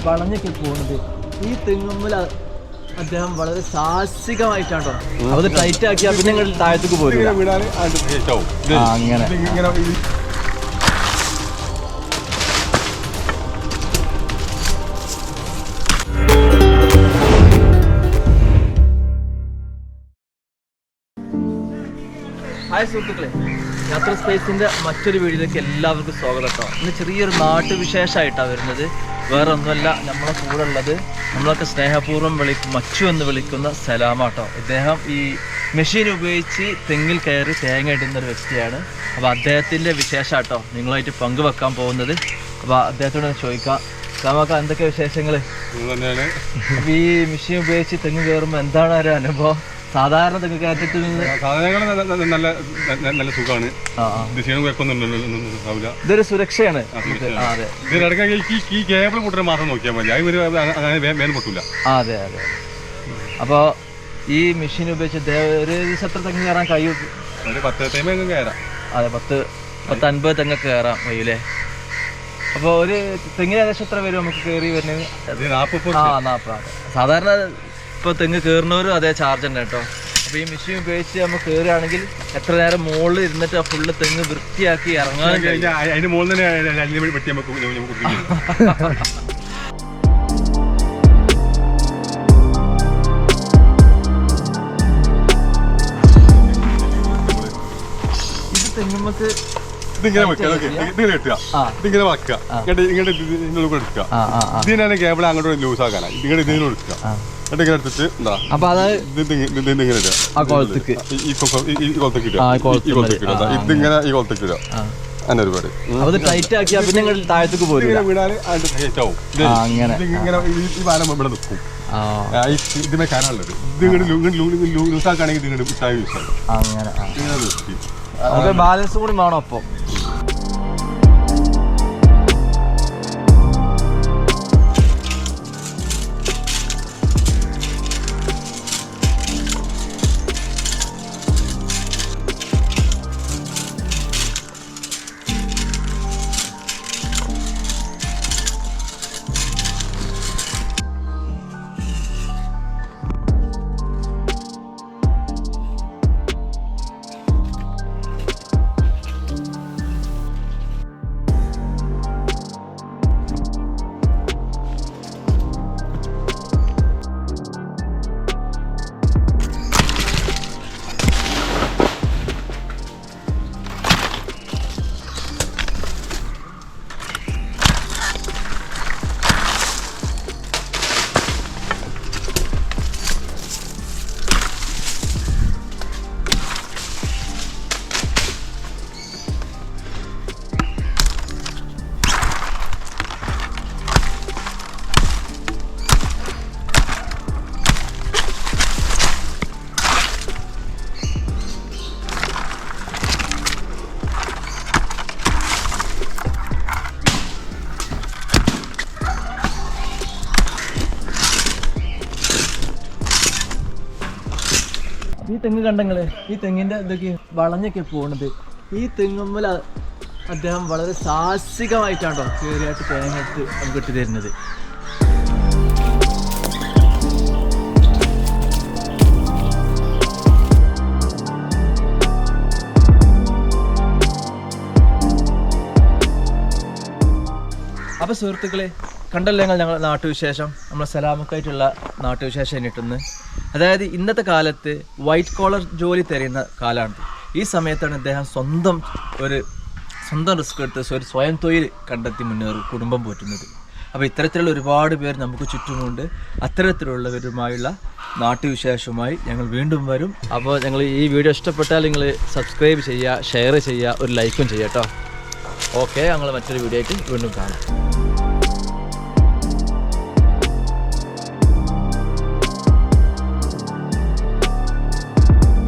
വളഞ്ഞൊക്കെ പോകുന്നത്. ഈ തെങ്ങുമ്മൽ അദ്ദേഹം വളരെ സാഹസികമായിട്ടാണോ അത് ടൈറ്റ് ആക്കിയാൽ പിന്നെ നിങ്ങൾ താഴത്തേക്ക് പോരും. അങ്ങനെ ഹായ് സുഹൃത്തുക്കളെ, യാത്ര സ്പേസിൻ്റെ മറ്റൊരു വീഡിയോയിലേക്ക് എല്ലാവർക്കും സ്വാഗതം കേട്ടോ. ഇന്ന് ചെറിയൊരു നാട്ടുവിശേഷമായിട്ടാണ് വരുന്നത്. വേറെ ഒന്നുമല്ല, നമ്മളെ കൂടെ ഉള്ളത് നമ്മളൊക്കെ സ്നേഹപൂർവ്വം മച്ചു എന്ന് വിളിക്കുന്ന സലാമാട്ടോ. ഇദ്ദേഹം ഈ മെഷീൻ ഉപയോഗിച്ച് തെങ്ങിൽ കയറി തേങ്ങ ഇടുന്നൊരു വ്യക്തിയാണ്. അപ്പോൾ അദ്ദേഹത്തിൻ്റെ വിശേഷമാട്ടോ നിങ്ങളുമായിട്ട് പങ്കുവെക്കാൻ പോകുന്നത്. അപ്പോൾ അദ്ദേഹത്തോട് ചോദിക്കാം, സലാമാക്ക എന്തൊക്കെ വിശേഷങ്ങൾ? അപ്പോൾ ഈ മെഷീൻ ഉപയോഗിച്ച് തെങ്ങ് കയറുമ്പോൾ എന്താണ് ഒരു അനുഭവം? സാധാരണ തെങ്ങ് കയറ്റത്തിൽ നല്ല സുഖമാണ്. ഇതൊരു സുരക്ഷയാണ്. ഈ കേബിൾ പൊട്ടുന്ന മാത്രം നോക്കിയാൽ മതി, വേദന പൊട്ടൂല. അതെ അതെ. അപ്പോൾ ഈ മെഷീൻ ഉപയോഗിച്ച് ഒരു ദിവസം എത്ര തെങ്ങ് കയറാൻ കഴിയും? ഒരു 10 തെങ്ങ് കയറാം. അതെ, 10-50 തെങ്ങ് കയറാം കഴിയൂലേ? അപ്പോൾ ഒരു തെങ്ങിന് ഏകദേശം എത്ര വരും നമുക്ക് കയറി വരുന്നത്? 40. സാധാരണ ഇപ്പോൾ തെങ്ങ് കയറുന്നവരും അതേ ചാർജ് തന്നെ കേട്ടോ. അപ്പോൾ ഈ മെഷീൻ ഉപയോഗിച്ച് നമ്മൾ കയറുകയാണെങ്കിൽ എത്ര നേരം മുകളിൽ ഇരുന്നിട്ട് ഫുള്ള് തെങ്ങ് വൃത്തിയാക്കി ഇറങ്ങാനും കഴിയും. അതിന് മുകളിൽ തന്നെ വെട്ടി നമുക്ക് ഇത് തെങ്ങുമ്മക്ക് ഇതിങ്ങനെ വെക്കുക, ഇതിങ്ങനെ കെട്ടുക, ഇതിങ്ങനെ വയ്ക്കുക, ഇങ്ങോട്ട് എടുക്കുക. ഇതിനാണ് കേബിൾ അങ്ങോട്ട് ലൂസ് ആക്കാനാണ്. ഇതിങ്ങനെ ഇതിങ്ങനെ എടുക്കുക, എന്നിട്ട് ഇങ്ങനെ എടുത്തിട്ട് എന്താ ഇതിങ്ങനെ ഇടുക, ഈ കൊളത്തേക്ക് ഇടുക, ഇതിങ്ങനെ ഈ കൊളത്തേക്ക് ഇടുക. അങ്ങനെ ഒരുപാട് ടൈറ്റ് ആക്കിയാൽ പിന്നെ നിങ്ങൾ താഴത്തേക്ക് പോരും. വീണാൽ ആവും. ഇങ്ങനെ ഈ വാരം ഇവിടെ നിൽക്കും. ഇതിനെ കാനുള്ളത് ഇതിങ്ങനെ ലൂസാക്കുകയാണെങ്കിൽ ഇതിങ്ങനെ ഇട്ടാൽ യൂസ് ആകും. അങ്ങനെ ബാലൻസ് കൂടി വേണം. അപ്പോൾ ഈ തെങ്ങ് കണ്ടങ്ങള്, ഈ തെങ്ങിൻ്റെ ഇതൊക്കെ വളഞ്ഞൊക്കെ പോകുന്നത്. ഈ തെങ്ങുമ്മൽ അദ്ദേഹം വളരെ സാഹസികമായിട്ടാണോ കയറിയായിട്ട് തേങ്ങ എടുത്ത് നമുക്ക് ഇട്ട് തരുന്നത്. അപ്പോൾ സുഹൃത്തുക്കളെ, കണ്ടല്ലോ ഞങ്ങൾ നാട്ടുവിശേഷം, നമ്മളെ സലാമക്കായിട്ടുള്ള നാട്ടുവിശേഷം ഇട്ടുന്ന്. അതായത് ഇന്നത്തെ കാലത്ത് വൈറ്റ് കോളർ ജോലി തരുന്ന കാലമാണ്. ഈ സമയത്താണ് ഇദ്ദേഹം സ്വന്തം റിസ്ക് എടുത്ത് ഒരു സ്വയം തൊഴിൽ കണ്ടെത്തി മുന്നേറി കുടുംബം പോറ്റുന്നത്. അപ്പോൾ ഇത്തരത്തിലുള്ള ഒരുപാട് പേർ നമുക്ക് ചുറ്റുമുണ്ട്. അത്തരത്തിലുള്ളവരുമായുള്ള നാട്ടുവിശേഷവുമായി ഞങ്ങൾ വീണ്ടും വരും. അപ്പോൾ ഞങ്ങൾ ഈ വീഡിയോ ഇഷ്ടപ്പെട്ടാൽ നിങ്ങൾ സബ്സ്ക്രൈബ് ചെയ്യുക, ഷെയർ ചെയ്യുക, ഒരു ലൈക്കും ചെയ്യുക കേട്ടോ. ഓക്കെ, ഞങ്ങൾ മറ്റൊരു വീഡിയോ ആയിട്ട് വീണ്ടും കാണാം.